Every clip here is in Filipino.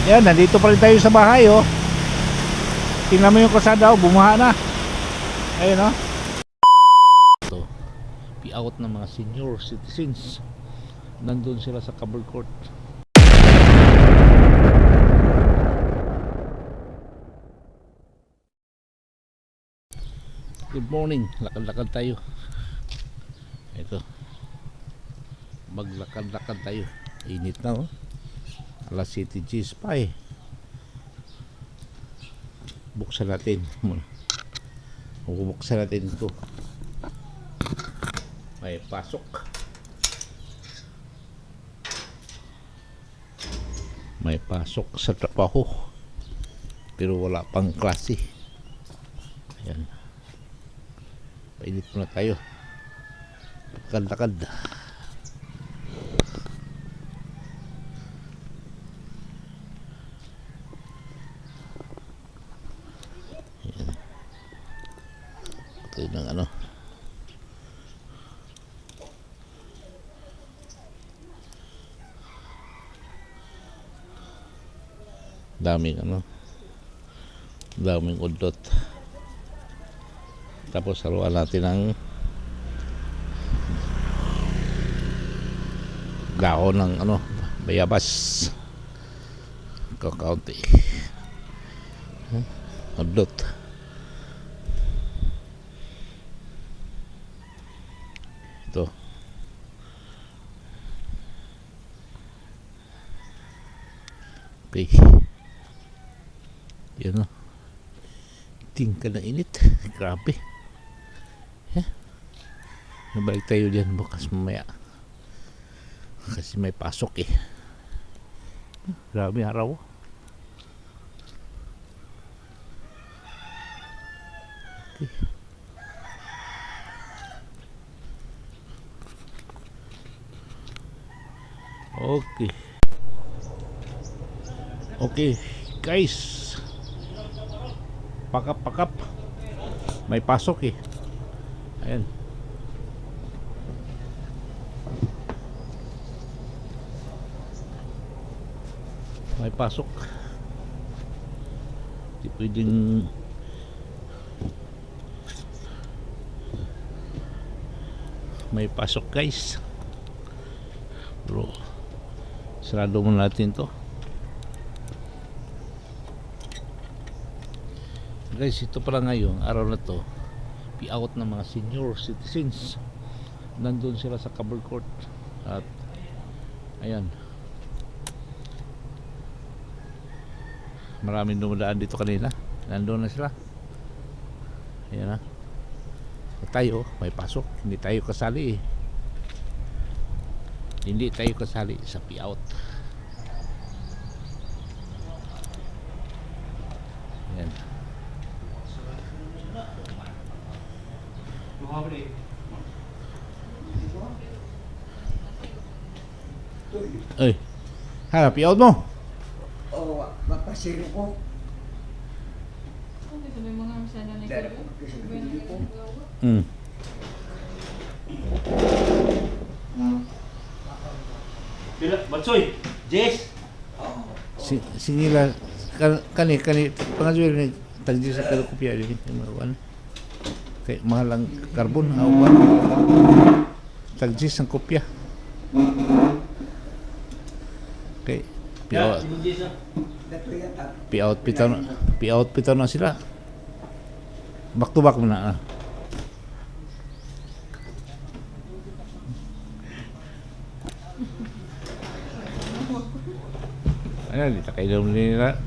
Yan, nandito pa rin tayo sa bahay, oh. Tingnan mo yung kalsada, oh, bumaha na. Ayun, oh. Ito, pi-out ng mga senior citizens. Nandun sila sa cover court. Good morning, lakad-lakad tayo. Ito, maglakad-lakad tayo. Init na, oh. Alas 7 G's pa eh. Buksan natin muna. Buksan natin ito. May pasok. May pasok sa trabaho. Pero wala pang klase. Ayan. Painit muna tayo. Lakad-lakad. Ito ng ano, daming daming udot. Tapos haluan natin ng dahon ng bayabas, kakaunti udot. Ito. Okay. Yan o. Tingkad ng init. Grabe. Nabalik tayo dyan bukas mamaya. Kasi may pasok eh. Grabe araw. Okay. Okay. Okay, guys. Pakap. May pasok eh. Ayan. May pasok. Di pwedeng may pasok, guys. Bro, sarado muna natin to. Guys, ito pala ngayon, araw na to, pi-out ng mga senior citizens. Nandun sila sa cover court. At ayan, maraming dumadaan dito kanina. Nandun na sila. Ayan na. Tayo, may pasok. Hindi tayo kasali eh. Hindi tayo kasali sa pi-out. Ayan. Ay, hanap pi-out mo? Oo, mapasiro ko. Okay, sabi mo nga sana na Dahil ikaw. ako magkasabili ko. Pila, Batsoy, Jess. Sige lang. Kani pangajuel ni tagdi sa kalukopya din mawan. Kay mahal ang karbon awan. Tagdi sang kopya. Kay Ya, si Jess. Dato yata. pi-out pitaw na sila. Back to back na. Ano, di ta kayo nila.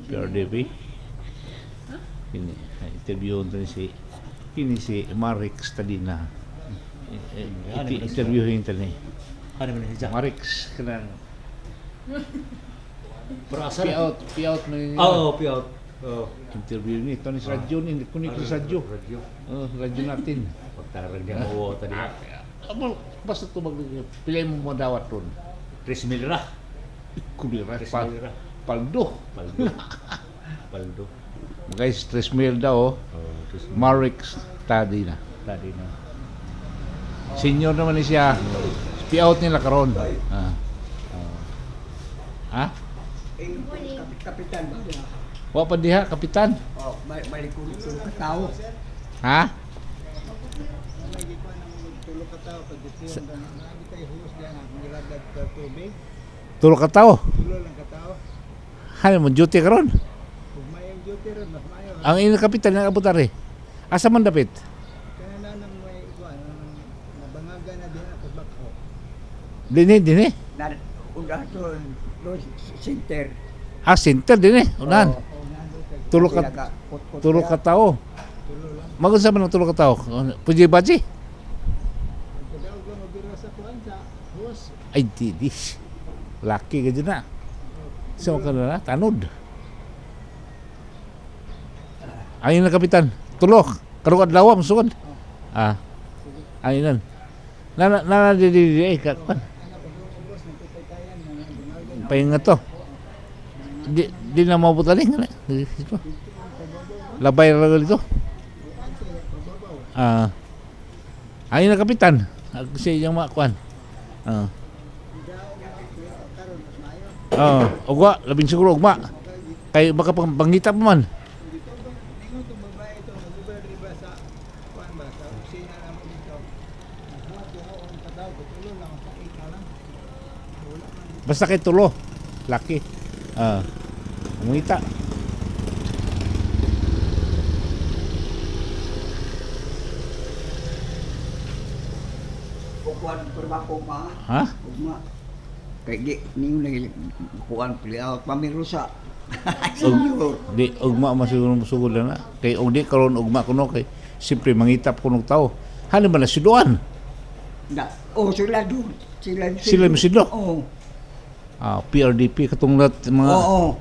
PRDP. Ini interview si Marix Tadina. Interviewin tani. Ano man siya? Marix kanang Perasaan. pi-out na yun. Oo, piot. Oo. Interview ni Tony sa radyo ni kunik sa radyo. Radio. Radyo natin. Pagtarag niya mo tadi. Amo basta to pilay mo dawat ron. 3 milra. Kulira 3 pa milra. paldo. Paldo. Guys, 3 mil daw. Oh, 3 milra. Marix Tadina. Tadi na. Senior naman ni siya. Pi-out nila karon. Ha? Kapitan ba niya? Wa pa diha, kapitan. Oh, balik ko sa tao. Ha? Tulog ka tao pag gusto yung nami tayo hulos diyan ang nilagad sa tubig. Tulo ka tao. Tulo lang ka tao. Hani mo duty karon. Kung may ang duty ron, mas mayo. Ang ina kapitan ng abutari. Asa man dapit? Kaya na nang may ikuan, nabangaga na din ako bako. Dinhi. Na unda to center. Ah, center dinhi. Unahan. Oh, Tulo ka tao. Tulo lang. Magunsa man ang tulo ka tao? Puji baji? Pagkadaog lang mabiro sa kuan sa huwas. Ay di. Laki ka dyan na. So ka na tanod. Ayun na kapitan. Tulo. Karong adlaw masugod. Ayun na. Di kapan. Pahinga to. Di na mabot ali nga. Labay ra dito. Ayun na kapitan. Ako siya yung makuan. Ugma, labing siguro ugma. Kay baka pangita pa man. Ningon tong babae ito, nagubra sa kuan ba sa opisina na mo dito. Nagbuhat ko ang kadaog, tulo lang sa ika lang. Wala man. Basta kay tulo. Laki. Mangita. Kukuan permako ma. Ha? Ugma. Kay di niyo lagi kuan pili out pamirusa. Di ugma masiguro musugod na. Kay og di karon ugma kuno kay siyempre mangitap kuno tao. Hani man na siduan. Na, sila doon. Sila misidlo? Oo. PRDP katong mga Oo.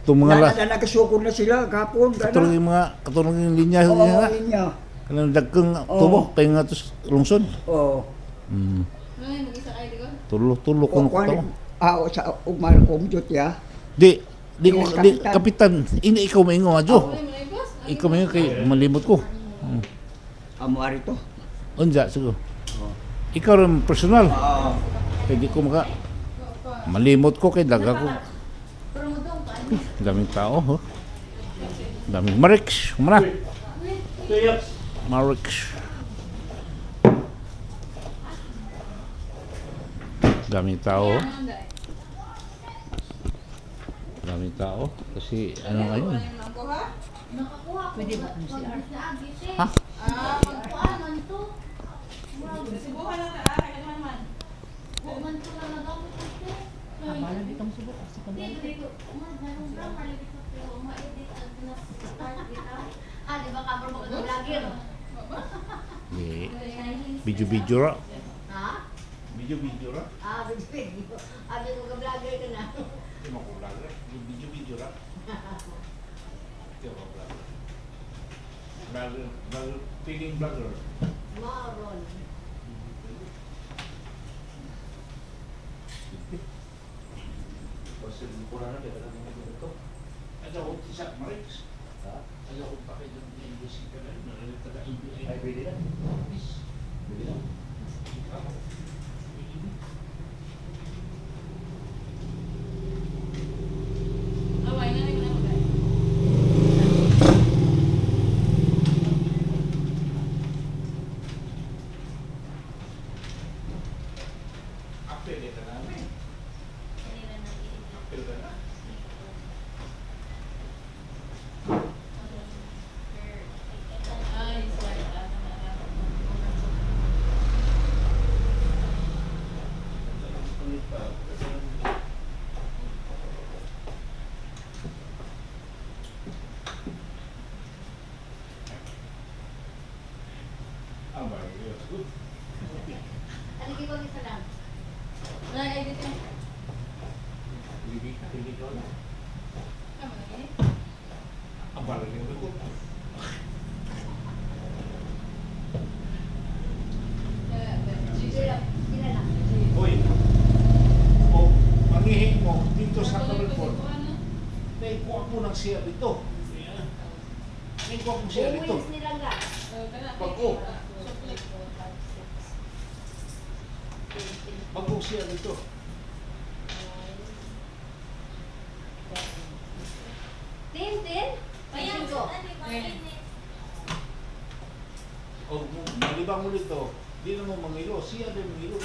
tong mga Nakasukod na sila kapon. katulong yung mga katulong yung linya Oo, niya na. linya. Kanang dagkang Oo. tubo kay nga tus lungsod. Oo. Tulo kuno Kuan tao. sa umar komjot ya. Di ko Yes, di kapitan. kapitan ini ikaw maingo adyo. Ikaw maingo kay malimot ko. Amo arito. Unja siguro. Ikaw rin personal. Oo. Kaya di ko malimot ko kay daga ko. Daming tao, ho. Daming Marix. Kumana. Marix. Daming tao. Daming tao. Kasi ano ngayon? Pwede ba kung siya? Ha? Malam itong subok kasi kami. Di ba cover mo ito vlogger? Di. Video ra. Ha? Video ra. Video. Abi ko ka vlogger ka na. Di mo ko vlogger. Video ra. Di mo vlogger. Vlogger. Feeling vlogger. Maron. Kasi kurang na kita ng mga ito. Ada ko sa Marix. Ha? Ada ko pa kayo ng industry ka na. Taga NBI. Ay, pwede na. Pwede na. Apel ka namin. Apel ka na. Ano ko isa lang? Hindi ko na. Abal rin ko. Sila lang. Hoy. O, mangihin mo dito sa Califord. Naikuha mo ng siya dito. Naikuha mo siya dito. Uwins nila nga. Pag-o. Bagong siya dito. Tin? Ayan ko. O, malibang mo dito. Di na mo mangilo. Siya din mangilo.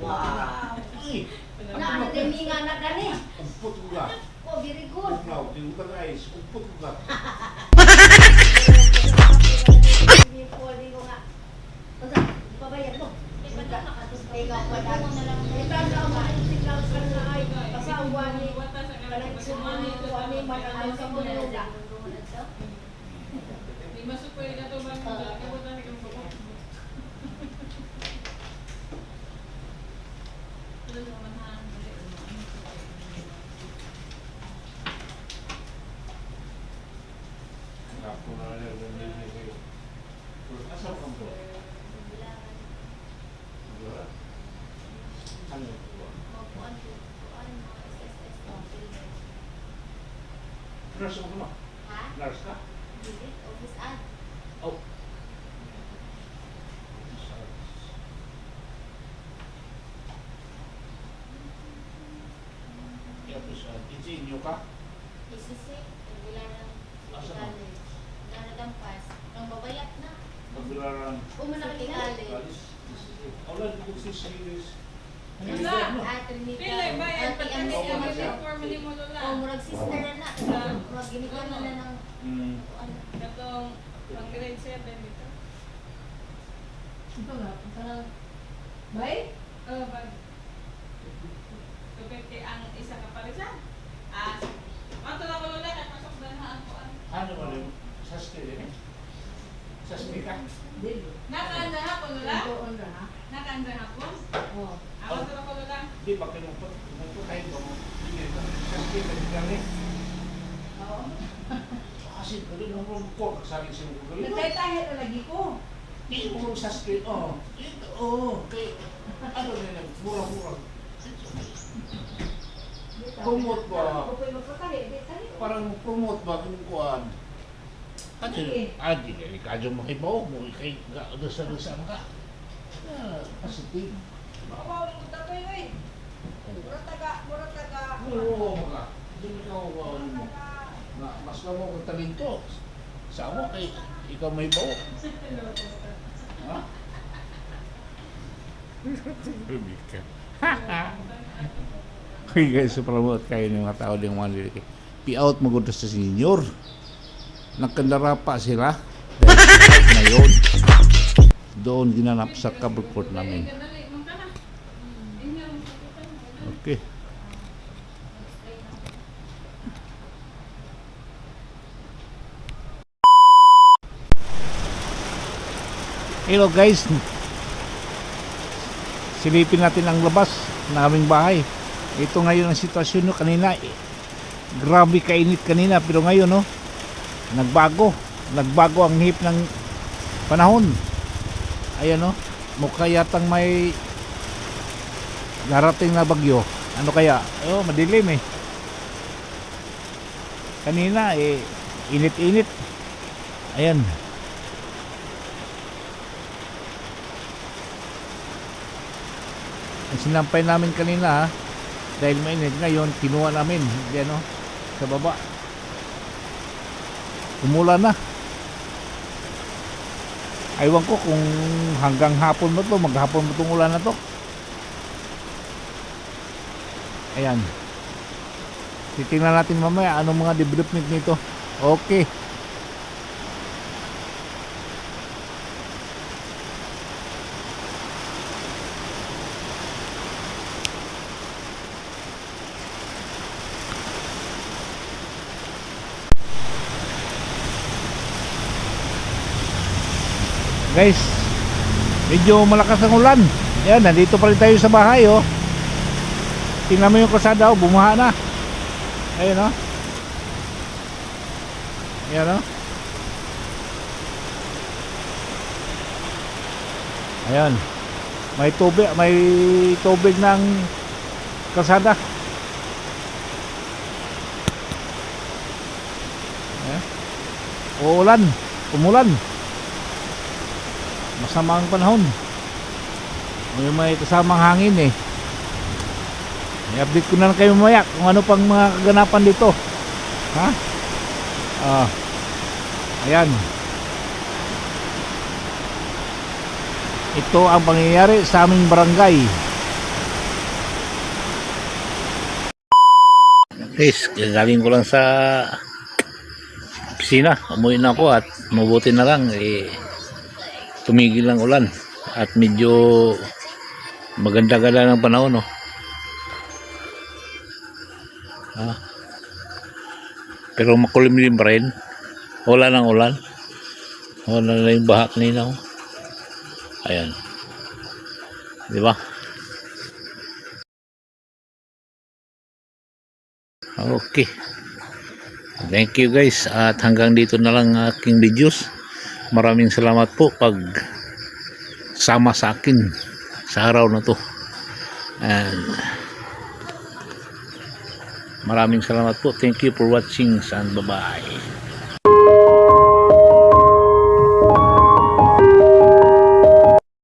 Wow. Ay! Nakademi nga na gani. Umpot ko ka. Oh, very good. Now, di ko ka guys. Umpot ko ka. Hindi ko nga. Unsa, ipabayad mo. Ikaw pa lang. Ikaw pa lang. Ikaw sa ay pasawa ni kanang sumani ko ani man ang sa mulula. Ako na lang yung kayo. Asal ka mo? Ano? Nurse mo ba? Ha? Nurse ka? Dili, office ad. Oh. Inyo ka? Isisi, bilang Asa ng mo? nanadampas. Nang babayat na. Magbilaran. Umuna ka tingali. Wala dito si Siris. Pilay ba yan? Oh, murag sister na. Murag ginikaw na ng Katong pang grade 7 dito. Ito nga, parang, bay? Oh, bag. Tupit kay ang isa ka parisan. Mato na ko lula kay pasok na ang kuan. Ano mo rin? Saske din. Saske ka? Dili. Nakaanda hapon lula? Doon ra, ha? Nakaanda hapon? Oo. Mato na ko lula. Di ba kinupot? Kinupot tayo ba mo? Saske ka din kami. Oo. Kasi kali nung rumpo, kasali siya mo kali. Nagtay-tahi na lagi ko. Di mo saske. Oh. Ito. Oh. Kay, ano na murang-murang. Promote ba? Ako po'y magpatahi. Di, tahi. Parang promote ba kung kuan? Sige. Di kay kadyo mo hibaw mo kay dosa-dosa ka. Positive. Makabaw ng tapoy, oy. Murag taga. Oo, mga. Hindi ka mo. Mas na mo kung talento. Sa mo kay ikaw may bawo. Ha? Okay guys, promote kayo ng mga tao ng mga liriki. Pi-out magod sa senior. Nagkandara pa sila. Dahil ngayon, doon ginanap sa cable court namin. Dali, mong ka na. Inyo ang sakitan. Okay. Hello guys. Silipin natin ang labas ng aming bahay. Ito ngayon ang sitwasyon no kanina. Grabe kainit kanina pero ngayon no nagbago ang hip ng panahon. Ayan no, mukha yatang may darating na bagyo. Ano kaya? Madilim eh. Kanina init-init. Ayan. Ang sinampay namin kanina dahil mainit ngayon kinuha namin diyan no sa baba. Umulan na. Aywan ko kung hanggang hapon ba to, maghapon ba itong ulan na to. Ayan. Titingnan natin mamaya anong mga development nito. Okay. Guys, medyo malakas ang ulan. Yan, nandito pa rin tayo sa bahay oh. Tingnan mo yung kalsada oh, bumaha na. Ayun oh. Yan oh. Ayan. May tubig ng kalsada. Ayan. Umulan. Masama ang panahon. may kasamang hangin eh. I-update ko na lang kayo mamaya kung ano pang mga kaganapan dito. Ha? Ayan. Ito ang pangyayari sa aming barangay. Guys, galing ko lang sa opisina. Umuwi na ako at mabuti na lang tumigil ang ulan at medyo maganda-ganda ng panahon, no? Pero makulimlim pa rin. Wala ng ulan. Wala na yung baha kanina, oh. Ayan. Di ba? Okay. Thank you guys. At hanggang dito na lang aking videos. Maraming salamat po pag sama sa akin sa araw na to. And maraming salamat po. Thank you for watching and bye-bye.